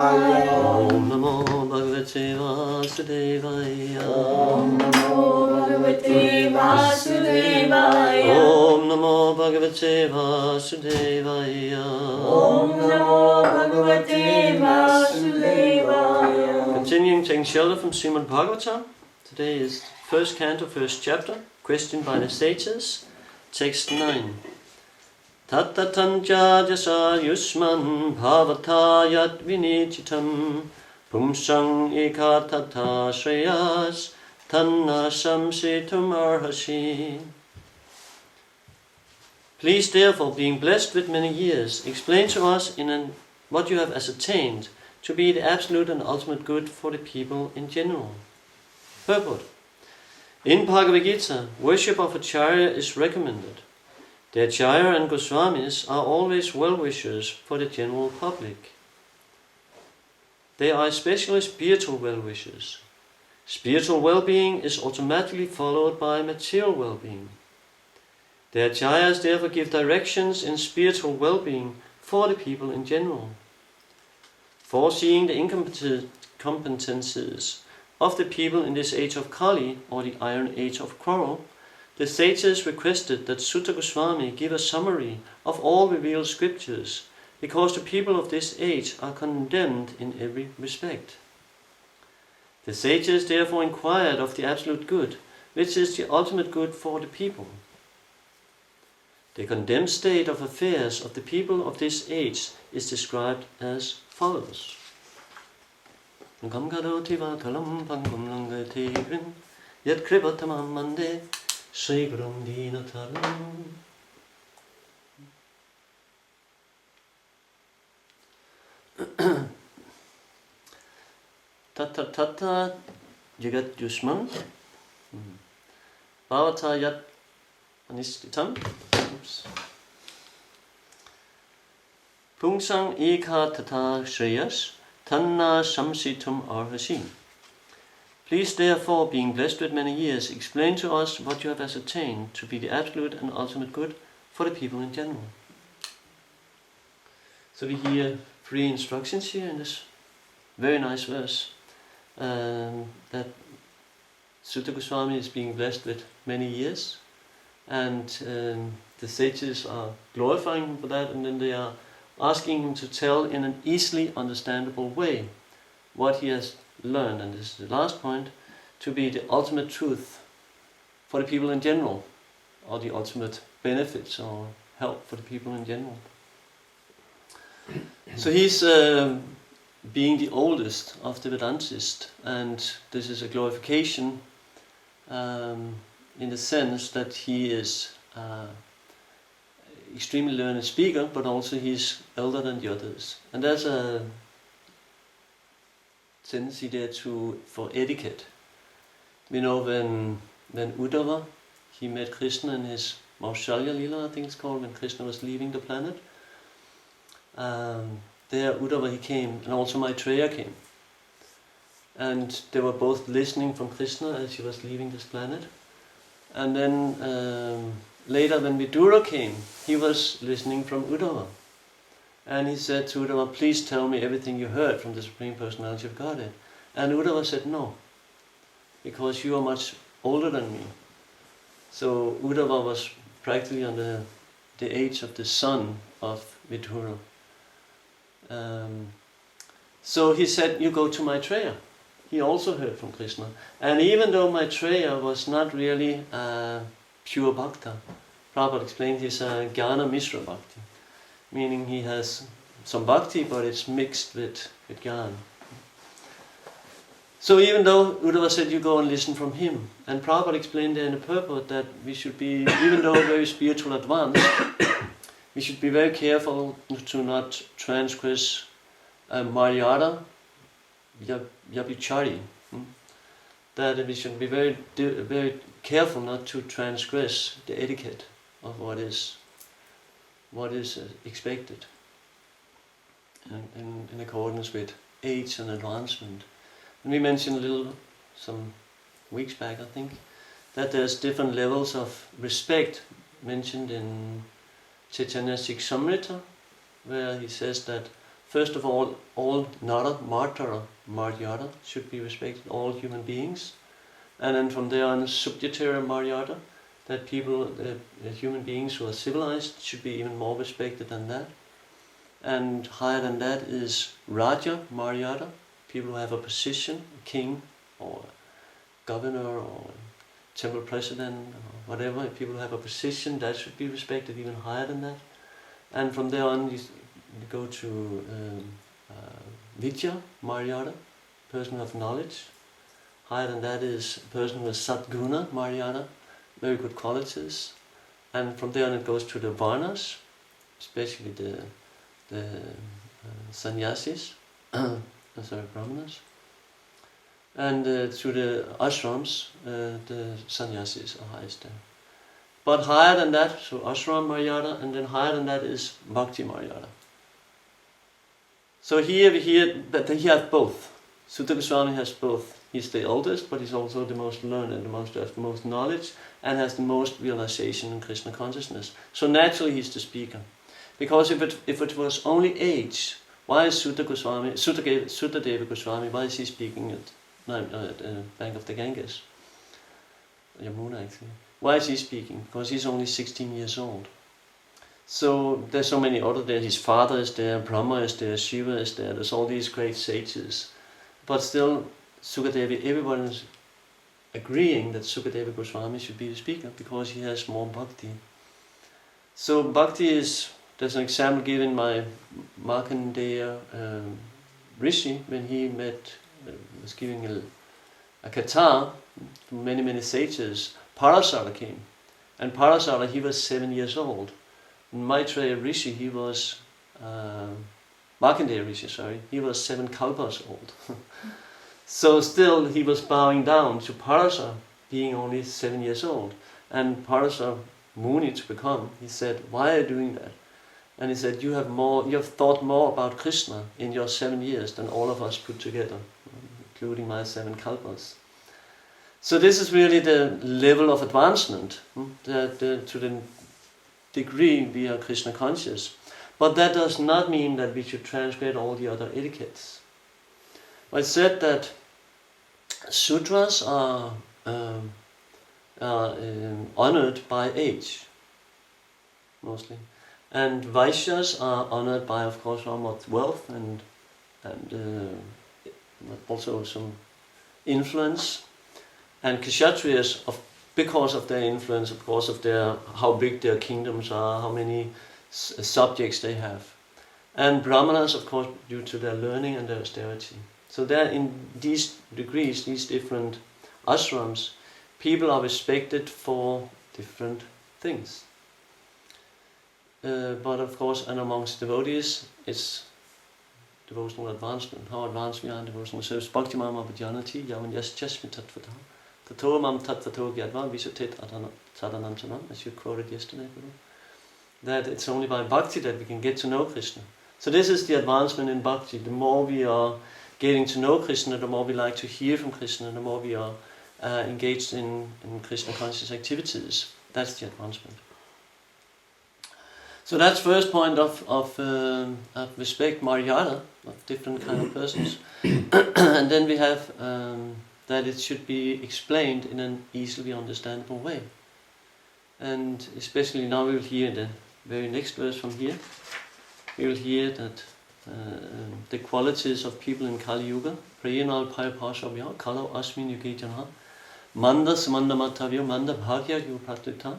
Om Namo Bhagavate Vasudevaya. Om Namo Bhagavate Vasudevaya. Om Namo Bhagavate Vasudevaya. Om Namo Bhagavate Vasudevaya. Continuing taking shelter from Srimad Bhagavatam. Today is first canto, first chapter, questioned by the sages. Text 9. Tatatanja jasa yusman bhavata yat vinichitam pumsang ekatata shreyas tanna samsitum arhasi. Please therefore, being blessed with many years, explain to us what you have ascertained to be the absolute and ultimate good for the people in general. Purport. In Bhagavad Gita, worship of Acharya is recommended. The Acharya and Goswamis are always well-wishers for the general public. They are especially spiritual well-wishers. Spiritual well-being is automatically followed by material well-being. The Acharyas therefore give directions in spiritual well-being for the people in general. Foreseeing the incompetences of the people in this age of Kali, or the Iron Age of Quarrel, the sages requested that Sutta Goswami give a summary of all revealed scriptures, because the people of this age are condemned in every respect. The sages therefore inquired of the absolute good, which is the ultimate good for the people. The condemned state of affairs of the people of this age is described as follows. Yat kripatamam mande Sri Gurum Dinataram. Tata tata jagat yusman bhavata yat anistitam pungsang eka tata shreyas tanna samsitum arhasi. Please therefore, being blessed with many years, explain to us what you have ascertained to be the absolute and ultimate good for the people in general. So we hear three instructions here in this very nice verse, that Sutta Goswami is being blessed with many years, and the sages are glorifying him for that, and then they are asking him to tell in an easily understandable way what he has learned, and this is the last point, to be the ultimate truth for the people in general, or the ultimate benefits or help for the people in general. So he's being the oldest of the Vedantists, and this is a glorification in the sense that he is extremely learned speaker, but also he's elder than the others. And there's a tendency there for etiquette. We know when Uddhava, he met Krishna in his Maushalya Lila, I think it's called, when Krishna was leaving the planet. There Uddhava he came, and also Maitreya came. And they were both listening from Krishna as he was leaving this planet. And then later when Vidura came, he was listening from Uddhava. And he said to Uddhava, please tell me everything you heard from the Supreme Personality of Godhead. And Uddhava said, no, because you are much older than me. So Uddhava was practically on the age of the son of Vidura. So he said, you go to Maitreya. He also heard from Krishna. And even though Maitreya was not really pure bhakta, Prabhupada explained he's a Jnana Mishra Bhakti, meaning he has some bhakti, but it's mixed with jnana. So even though Uddhava said you go and listen from him, and Prabhupada explained there in the purport that we should be, even though very spiritual advanced, we should be very careful to not transgress Maryada Yabichari. That we should be very careful not to transgress the etiquette of what is expected in accordance with age and advancement. And we mentioned some weeks back, I think, that there's different levels of respect mentioned in Caitanya Candradasa, where he says that first of all Nara, Maryada should be respected, all human beings. And then from there on, Subjectera Maryada, that people, human beings who are civilized should be even more respected than that. And higher than that is Raja Maryada, people who have a position, a king or a governor or a temple president or whatever, people who have a position, that should be respected even higher than that. And from there on you go to Vidya Maryada, person of knowledge. Higher than that is a person who has Satguna Maryada, very good qualities. And from there on it goes to the Varnas, especially the sannyasis, brahmanas. And to the ashrams, the sannyasis are highest there. But higher than that, so ashram Maryada, and then higher than that is Bhakti Maryada. So here but he has both. Sutta Goswami has both. He's the oldest, but he's also the most learned, has the most knowledge, and has the most realization in Krishna consciousness. So naturally he's the speaker. Because if it was only age, why is Sutta Deva Goswami, why is he speaking at the bank of the Ganges? Yamuna actually. Why is he speaking? Because he's only 16 years old. So there's so many other there. His father is there, Brahma is there, Shiva is there. There's all these great sages. But still, Sukadevi, everyone is agreeing that Sukadeva Goswami should be the speaker because he has more bhakti. So bhakti is, there's an example given by Markandeya Rishi when he was giving a katha to many sages. Parasara came, and Parasara, he was 7 years old. And Maitreya Rishi, he was Markandeya Rishi, he was 7 kalpas old. So still he was bowing down to Parasa, being only 7 years old. And Parasa Muni to become, he said, why are you doing that? And he said, you have thought more about Krishna in your 7 years than all of us put together, including my 7 kalpas. So this is really the level of advancement, to the degree we are Krishna conscious. But that does not mean that we should transgress all the other etiquettes. It's said that sutras are honored by age, mostly. And Vaishyas are honored by, of course, wealth and also some influence. And Kshatriyas, because of their influence, because of how big their kingdoms are, how many subjects they have. And Brahmanas, of course, due to their learning and their austerity. So there, in these degrees, these different ashrams, people are respected for different things. But of course, and amongst devotees, it's devotional advancement. How advanced we are in devotional service. Bhakti mama bhajanati yaman yaschasmi tatvata. Tato mam tatvato gyadva visatet sadanantanam, as you quoted yesterday, Guru. That it's only by bhakti that we can get to know Krishna. So this is the advancement in bhakti. The more we are getting to know Krishna, the more we like to hear from Krishna, the more we are engaged in Krishna conscious activities. That's the advancement. So that's first point of respect, Maryada, of different kind of persons. And then we have that it should be explained in an easily understandable way. And especially now we will hear in the very next verse from here, we will hear that the qualities of people in Kali Yuga, Prayenal Payapashavya, Kalau Asmin Yuge Janha, Manda Samanda Matavya, Manda Bhagya Yupratita,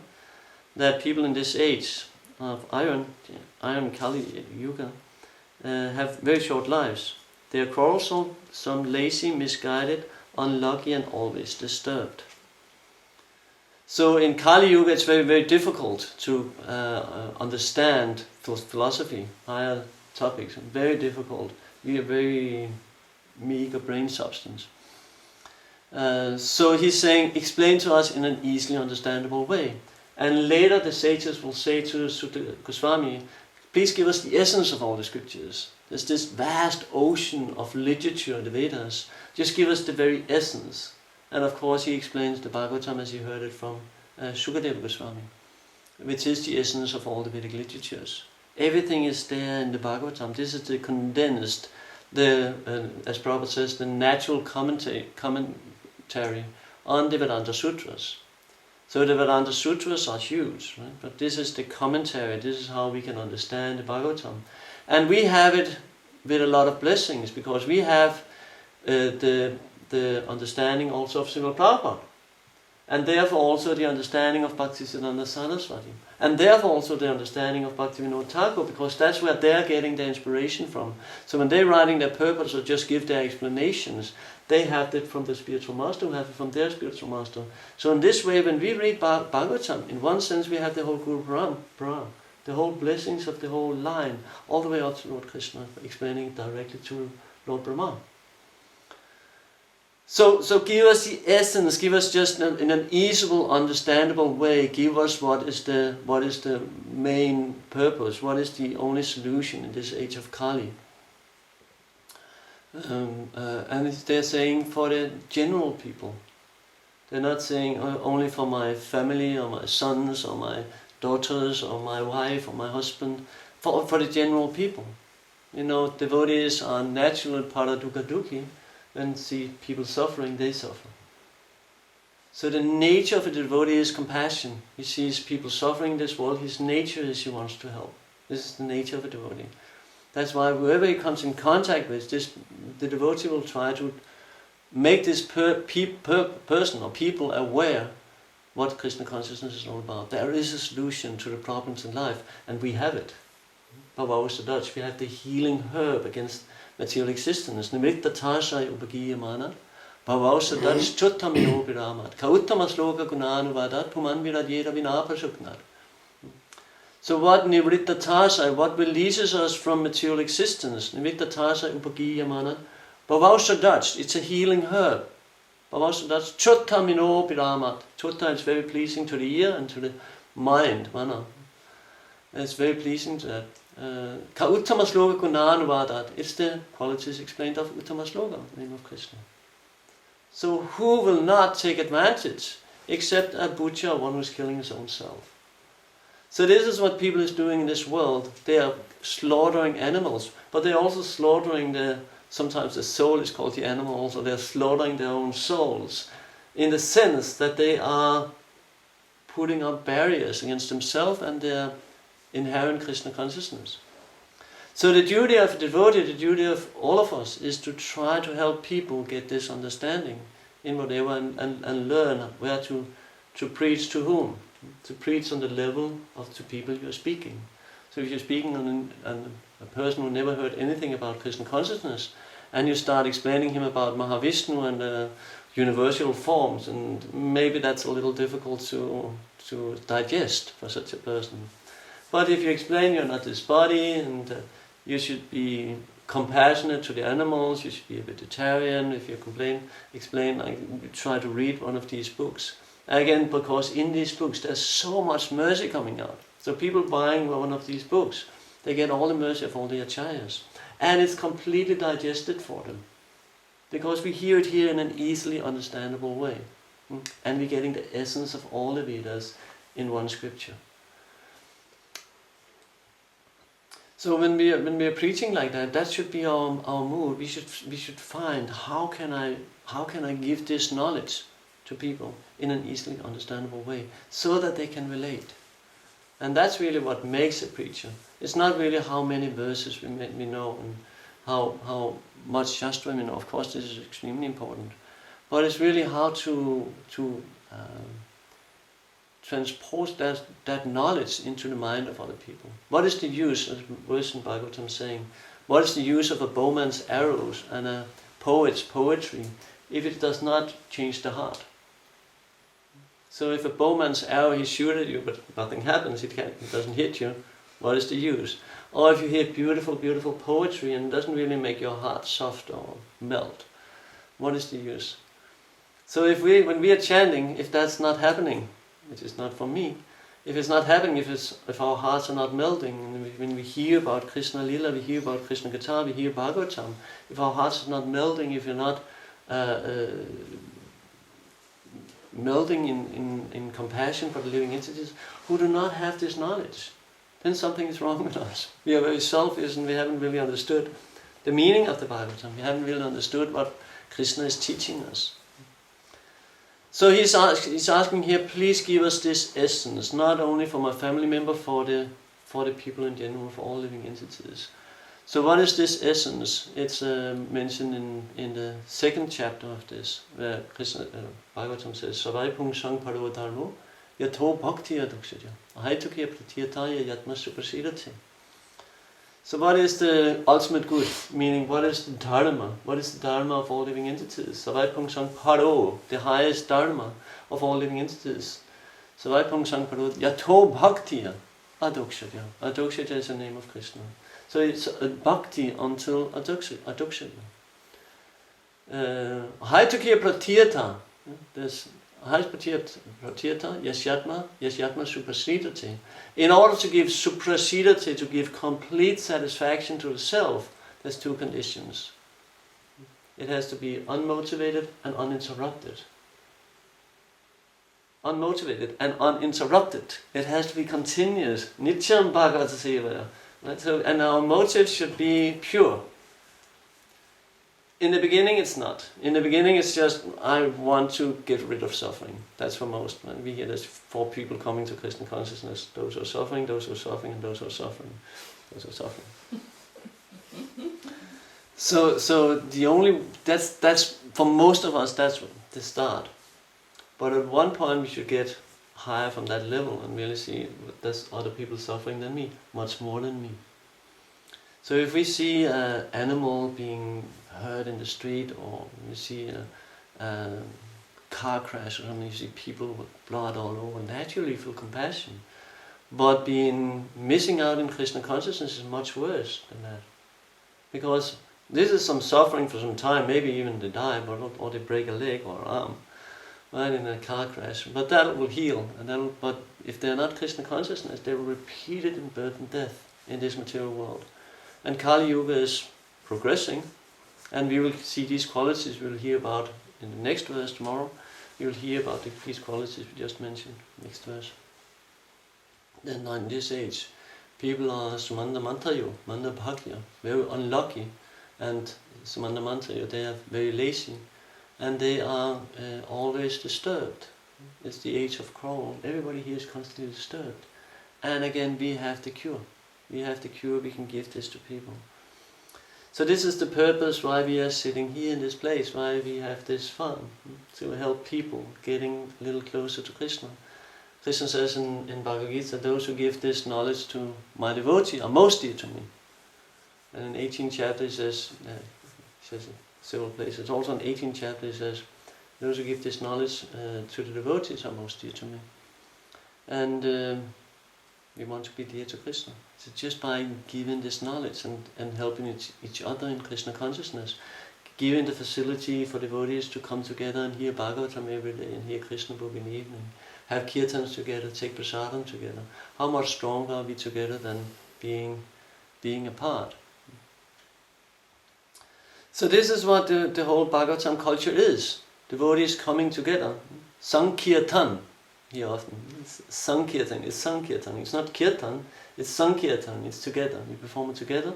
that people in this age of iron Kali Yuga, have very short lives. They are quarrelsome, some lazy, misguided, unlucky, and always disturbed. So in Kali Yuga, it's very, very difficult to understand philosophy, higher topics. Very difficult. We are very meager brain substance. So he's saying, explain to us in an easily understandable way. And later the sages will say to Sutta Goswami, please give us the essence of all the scriptures. There's this vast ocean of literature, the Vedas. Just give us the very essence. And of course he explains the Bhagavatam as you heard it from Sukadeva Goswami, which is the essence of all the Vedic literatures. Everything is there in the Bhagavatam. This is the condensed, as Prabhupada says, the natural commentary on the Vedanta Sutras. So the Vedanta Sutras are huge, right? But this is the commentary. This is how we can understand the Bhagavatam. And we have it with a lot of blessings, because we have the understanding also of Srila Prabhupada. And therefore also the understanding of Bhaktisiddhanta Saraswati. And therefore also the understanding of Bhaktivinoda Thakur, because that's where they're getting their inspiration from. So when they're writing their purpose or just give their explanations, they have that from the spiritual master, who have it from their spiritual master. So in this way, when we read Bhagavatam, in one sense we have the whole Guru Parama, the whole blessings of the whole line, all the way up to Lord Krishna, explaining it directly to Lord Brahma. So give us the essence, give us just in an easable, understandable way, give us what is the main purpose, what is the only solution in this age of Kali. And they're saying for the general people. They're not saying only for my family or my sons or my daughters or my wife or my husband, for the general people. You know, devotees are natural paradukkha dukhi. When see people suffering, they suffer. So the nature of a devotee is compassion. He sees people suffering in this world. His nature is he wants to help. This is the nature of a devotee. That's why whoever he comes in contact with, the devotee will try to make this person or people aware what Krishna consciousness is all about. There is a solution to the problems in life, and we have it. Baba was the Dutch. We have the healing herb against material existence. Nimitta tasai upagiya manat. Bhavausa Dutch chuttamino piramat. Kauttama sloka gunanuvadat puman viradyera vinapasuknat. So what nivritta tasai, what releases us from material existence? Nimitta tasai upagiya manat. Bhavausa Dutch, it's a healing herb. Bhavausa Dutch chuttamino piramat. Chutta is very pleasing to the ear and to the mind, mana. It's very pleasing to that. Ka uttama sloka gunanuvadat. It's the qualities explained of uttama sloka, the name of Krishna. So who will not take advantage except a butcher, one who is killing his own self? So this is what people is doing in this world. They are slaughtering animals, but they're also slaughtering sometimes the soul is called the animal also. They're slaughtering their own souls in the sense that they are putting up barriers against themselves and their inherent Krishna consciousness. So the duty of the devotee, the duty of all of us, is to try to help people get this understanding in whatever and learn where to preach to whom. To preach on the level of the people you're speaking. So if you're speaking on a person who never heard anything about Krishna consciousness, and you start explaining him about Mahavishnu and universal forms, and maybe that's a little difficult to digest for such a person. But if you explain you're not this body, and you should be compassionate to the animals, you should be a vegetarian, if you explain, like, try to read one of these books. Again, because in these books there's so much mercy coming out. So people buying one of these books, they get all the mercy of all the acharyas. And it's completely digested for them. Because we hear it here in an easily understandable way. And we're getting the essence of all the Vedas in one scripture. So when we are preaching like that, that should be our mood. We should find how can I give this knowledge to people in an easily understandable way, so that they can relate. And that's really what makes a preacher. It's not really how many verses we know and how much Shastra we know. Of course, this is extremely important, but it's really how to transport that knowledge into the mind of other people. What is the use, as verse in Bhagavatam saying, what is the use of a bowman's arrows and a poet's poetry if it does not change the heart? So if a bowman's arrow, he shoots at you, but nothing happens, it doesn't hit you, what is the use? Or if you hear beautiful, beautiful poetry and it doesn't really make your heart soft or melt, what is the use? So when we are chanting, if that's not happening, which is not for me, if it's not happening, if our hearts are not melting, and when we hear about Krishna Lila, we hear about Krishna Katha, we hear Bhagavatam, if our hearts are not melting, if you're not melting in compassion for the living entities who do not have this knowledge, then something is wrong with us. We are very selfish and we haven't really understood the meaning of the Bhagavatam. We haven't really understood what Krishna is teaching us. So he's asking here, please give us this essence, not only for my family member, for the people in general, for all living entities. So what is this essence? It's mentioned in the second chapter of this, where Krishna, Bhagavatam says, Savai pung sang parva dharmo, yato bhakti adukshaya, ahaitukiya pratyataya yatma suprasidate. So what is the ultimate good? Meaning, what is the dharma? What is the dharma of all living entities? Savai pung sang paro, the highest dharma of all living entities. Savai pung sang paro, yato bhaktiya adukshaya. Adukshaya is the name of Krishna. So it's bhakti until adukshaya. Haitukiya pratyata. There's haitukiya pratyata, yasyatma suprasidate. In order to give suprasidate, to give complete satisfaction to the self, there's two conditions. It has to be unmotivated and uninterrupted. Unmotivated and uninterrupted. It has to be continuous. Nityam bhagavata sevaya. Right? So, and our motive should be pure. In the beginning it's not. In the beginning it's just, I want to get rid of suffering. That's for most. And we hear there's 4 people coming to Krishna consciousness. Those who are suffering, those who are suffering, and those who are suffering. Those who are suffering. So the only, that's for most of us, that's the start. But at one point we should get higher from that level and really see there's other people suffering than me, much more than me. So if we see an animal being hurt in the street, or you see a car crash or something, you see people with blood all over, naturally you feel compassion. But missing out in Krishna consciousness is much worse than that. Because this is some suffering for some time, maybe even they die, or they break a leg or arm. Right, in a car crash, but that will heal, but if they're not Krishna consciousness, they will repeat it in birth and death in this material world. And Kali Yuga is progressing, and we will see these qualities we'll hear about in the next verse tomorrow. You'll hear about these qualities we just mentioned, next verse. Then in this age, people are sumanda mantayo, manda bhakya, very unlucky, and sumanda mantayo, they are very lazy. And they are always disturbed. It's the age of Crow. Everybody here is constantly disturbed. And again, we have the cure. We have the cure, we can give this to people. So this is the purpose why we are sitting here in this place, why we have this fun, to help people getting a little closer to Krishna. Krishna says in Bhagavad Gita, those who give this knowledge to my devotee are most dear to me. And in 18th chapter he says several places. Also in 18th chapter it says, those who give this knowledge to the devotees are most dear to me. And we want to be dear to Krishna. So just by giving this knowledge and helping each other in Krishna consciousness, giving the facility for devotees to come together and hear Bhagavatam every day and hear Krishna book in the evening, have kirtans together, take prasadam together. How much stronger are we together than being apart? So this is what the whole Bhagavatam culture is. Devotees coming together. Sankirtan, here often. It's Sankirtan, it's not Kirtan, it's Sankirtan, it's together. We perform it together.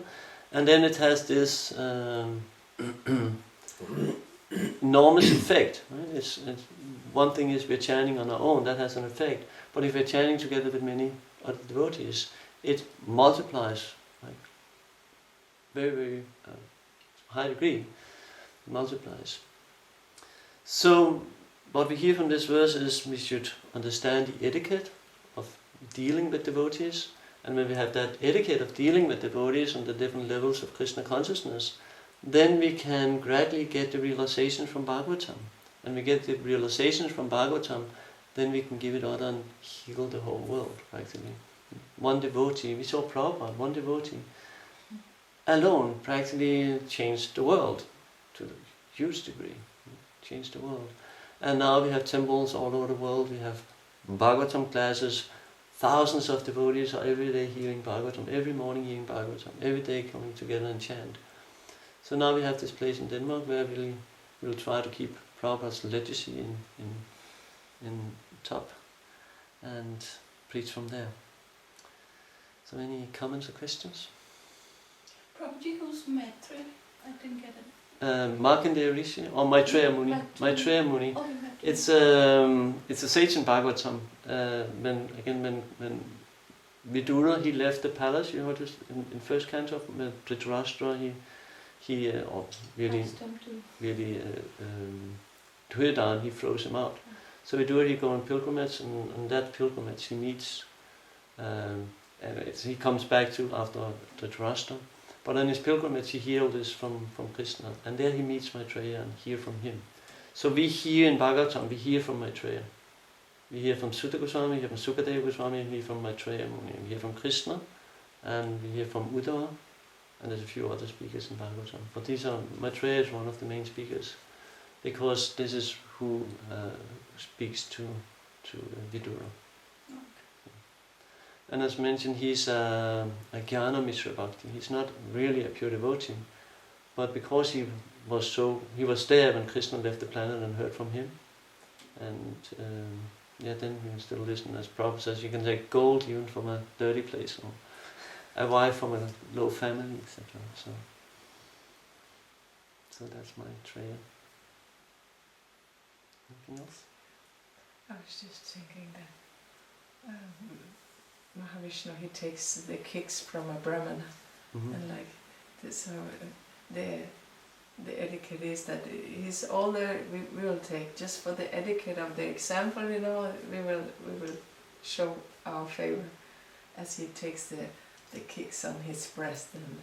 And then it has this enormous effect. Right? One thing is we're chanting on our own, that has an effect. But if we're chanting together with many other devotees, it multiplies. Right? Very, very high degree, it multiplies. So what we hear from this verse is we should understand the etiquette of dealing with devotees, and when we have that etiquette of dealing with devotees on the different levels of Krishna consciousness, then we can gradually get the realization from Bhagavatam. And we get the realizations from Bhagavatam, then we can give it out and heal the whole world practically. One devotee, we saw Prabhupada, one devotee alone practically changed the world to a huge degree. Changed the world. And now we have temples all over the world, we have Bhagavatam classes, thousands of devotees are every day hearing Bhagavatam, every morning hearing Bhagavatam, every day coming together and chant. So now we have this place in Denmark where we'll try to keep Prabhupada's legacy in top and preach from there. So any comments or questions? Prabhuji, who's Maitre? I didn't get it. Markandeya Rishi or Maitreya Muni. Maitreya Muni. Oh, Maitre. It's a sage in Bhagavatam. When Vidura, he left the palace, you heard this in first canto, Dhritarashtra, he to Hidan, he throws him out. So Vidura, he goes on pilgrimage, and on that pilgrimage he meets, and he comes back to after Dhritarashtra. But on his pilgrimage he hears this from Krishna, and there he meets Maitreya and hear from him. So we hear in Bhagavatam, we hear from Maitreya. We hear from Sutta Goswami, we hear from Sukadeva Goswami, we hear from Maitreya Muni, we hear from Krishna, and we hear from Uddhava, and there's a few other speakers in Bhagavatam. But Maitreya is one of the main speakers, because this is who speaks to Vidura. Okay. And as mentioned, he's a Jnana Mishra Bhakti. He's not really a pure devotee, but because he was there when Krishna left the planet and heard from him, and then we can still listen. As Prabhupada says, you can take gold even from a dirty place, or a wife from a low family, etc. So that's my Maitreya. Anything else? I was just thinking that Mahavishnu, he takes the kicks from a brahmana, and so the etiquette is that he's older. We will take just for the etiquette of the example. We will show our favor as he takes the kicks on his breast and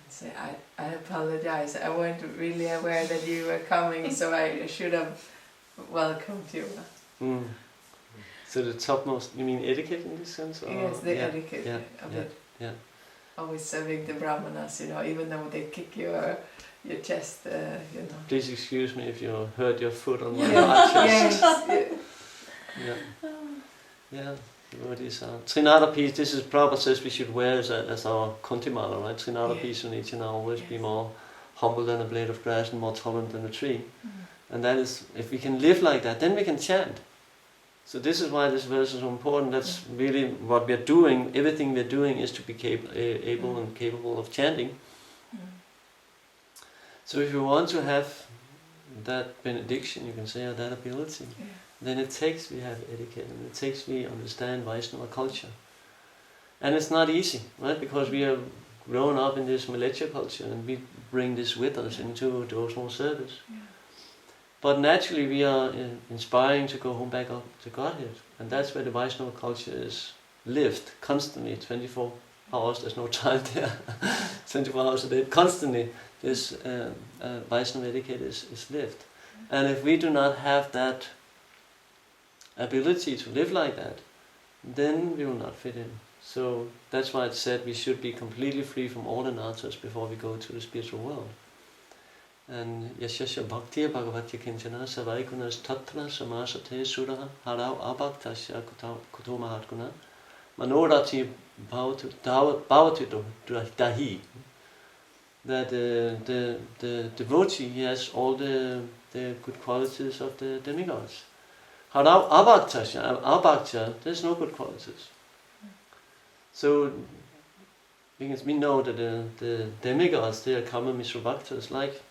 say, I apologize. I wasn't really aware that you were coming, so I should have welcomed you. So the topmost, you mean etiquette in this sense? Or? Yes, the etiquette of it. Yeah. Always serving the brahmanas, even though they kick your chest, Please excuse me if you hurt your foot on my yes. chest. Yeah. Devotees are. Trinada piece, this is Prabhupada says we should wear as our Kuntimala, right? Trinada piece and each and always be more humble than a blade of grass and more tolerant than a tree. And that is, if we can live like that, then we can chant. So this is why this verse is so important. That's really what we are doing. Everything we are doing is to be able and capable of chanting. So if you want to have that benediction, you can say, or that ability, then it takes we have etiquette, and it takes we understand Vaishnava culture. And it's not easy, right? Because we are grown up in this militia culture, and we bring this with us into devotional service. But naturally we are inspiring to go home back up to Godhead. And that's where the Vaishnava culture is lived constantly, 24 hours, there's no time there, 24 hours a day, constantly this Vaishnava etiquette is lived. And if we do not have that ability to live like that, then we will not fit in. So that's why it said we should be completely free from all anarthas before we go to the spiritual world. And yashasya bhaktiya bhagavatya kinchana savaikunas tatra samasate suraha harau abhaktasya kutomahatguna manorati bhavatu dahi. That the devotee, he has all the good qualities of the demigods. Harau abhaktasya, there's no good qualities. So because we know that the demigods, they are Kama Mishra Bhaktas, like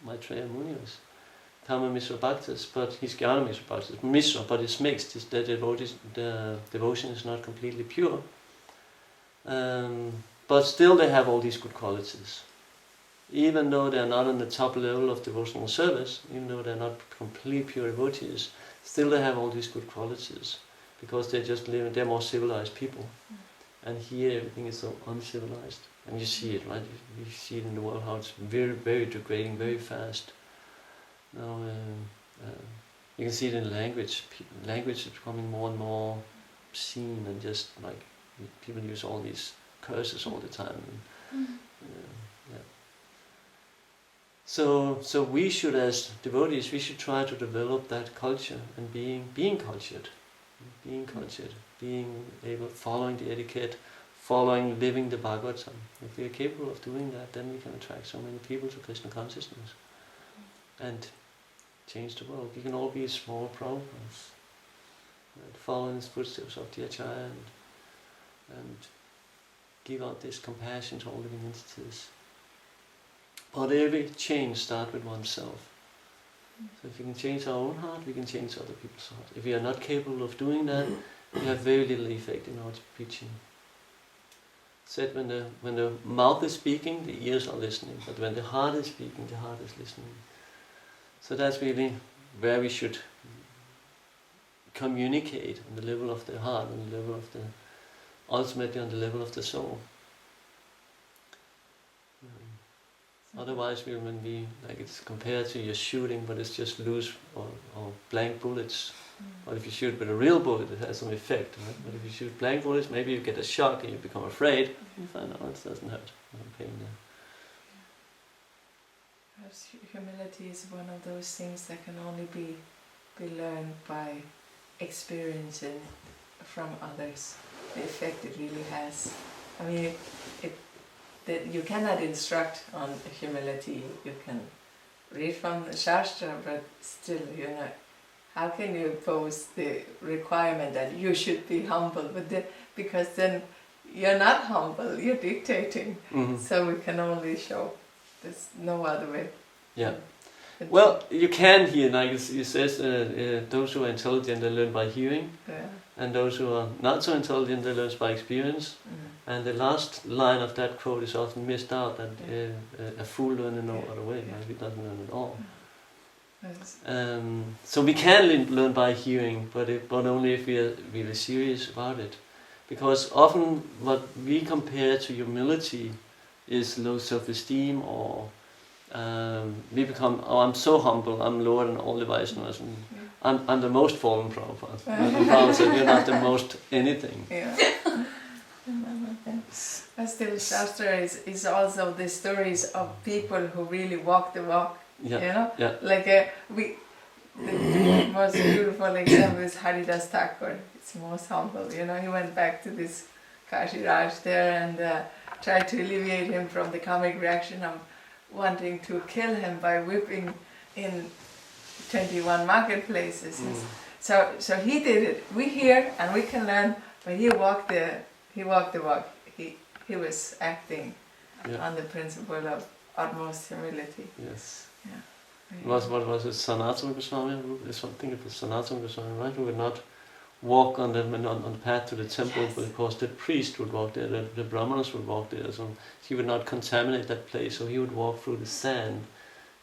Maitreya Muni was Kama Mishra Bhaktas, but he's Jnana Mishra Bhaktas, Mishra, but it's mixed. The devotion is not completely pure. But still they have all these good qualities. Even though they are not on the top level of devotional service, even though they are not completely pure devotees, still they have all these good qualities, because they're more civilized people. And here everything is so uncivilized. And you see it, right? You see it in the world, how it's very, very degrading, very fast. Now, you can see it in language. Language is becoming more and more obscene, and just like people use all these curses all the time. So we should, as devotees, we should try to develop that culture and being cultured, being able, following the etiquette, living the Bhagavatam. If we are capable of doing that, then we can attract so many people to Krishna consciousness and change the world. We can all be small Prabhupadas, follow in his footsteps of the Acharya, and give out this compassion to all living entities. But every change starts with oneself. So if we can change our own heart, we can change other people's heart. If we are not capable of doing that, we have very little effect in our preaching. Said when the mouth is speaking, the ears are listening. But when the heart is speaking, the heart is listening. So that's really where we should communicate on the level of the heart, on the level of the, ultimately on the level of the soul. Otherwise, when we, like it's compared to your shooting, but it's just loose or blank bullets. But if you shoot with a real bullet, it has some effect. Right? But if you shoot blank bullets, maybe you get a shock and you become afraid. You find out it doesn't hurt. No pain there. Perhaps humility is one of those things that can only be learned by experiencing from others the effect it really has. I mean, that you cannot instruct on humility. You can read from the Shastra, but still, how can you impose the requirement that you should be humble? Because then you're not humble, you're dictating. Mm-hmm. So we can only show there's no other way. Yeah. Well, you can hear, like it says, those who are intelligent, they learn by hearing. Yeah. And those who are not so intelligent, they learn by experience. Mm-hmm. And the last line of that quote is often missed out, that a fool learns in no other way, maybe he doesn't learn at all. Yes. So we can learn by hearing, but only if we are really serious about it. Because often what we compare to humility is low self-esteem, or we become, I'm so humble, I'm lower than all the Vaishnavas, and I'm the most fallen Prabhupada. And Prabhupada said, you're not the most anything. Yeah. But still, Shastra is also the stories of people who really walk the walk. Yeah. Yeah. Like the most beautiful example is Haridas Thakur. It's most humble. He went back to this Kashi Raj there and tried to alleviate him from the karmic reaction of wanting to kill him by whipping in 21 marketplaces. So he did it. We hear and we can learn, but he walked the walk. He was acting on the principle of utmost humility. Yes. Yeah. What was it? Sanatana Goswami? Something of Sanatana Goswami, right? Who would not walk on the path to the temple, yes. Because the priest would walk there, the brahmanas would walk there, so he would not contaminate that place. So he would walk through the sand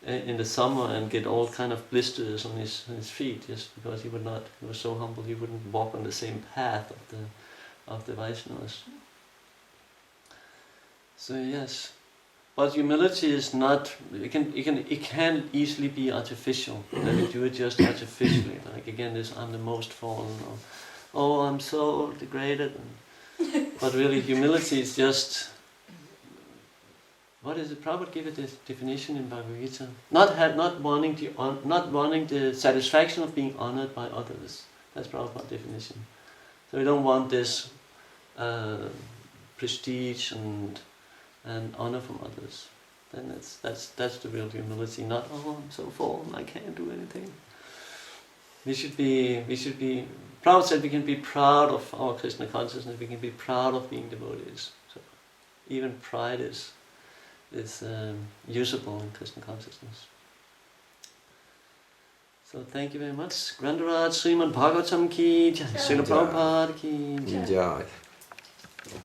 in the summer and get all kind of blisters on his feet, just because he was so humble, he wouldn't walk on the same path of the Vaishnavas. So yes, but humility is not. It can easily be artificial. That we do it just artificially. Like again, this I'm the most fallen. Or I'm so degraded. But really, humility is just. What is it? Prabhupada gave it this definition in Bhagavad Gita. Not wanting the satisfaction of being honored by others. That's Prabhupada's definition. So we don't want this prestige and honor from others. Then that's the real humility. Not I'm so fallen, I can't do anything. We should be. Prabhupada said we can be proud of our Krishna consciousness. We can be proud of being devotees. So even pride is usable in Krishna consciousness. So thank you very much. Grandaraj Srimad Bhagavatam ki jai. Srila Prabhupada ki jai.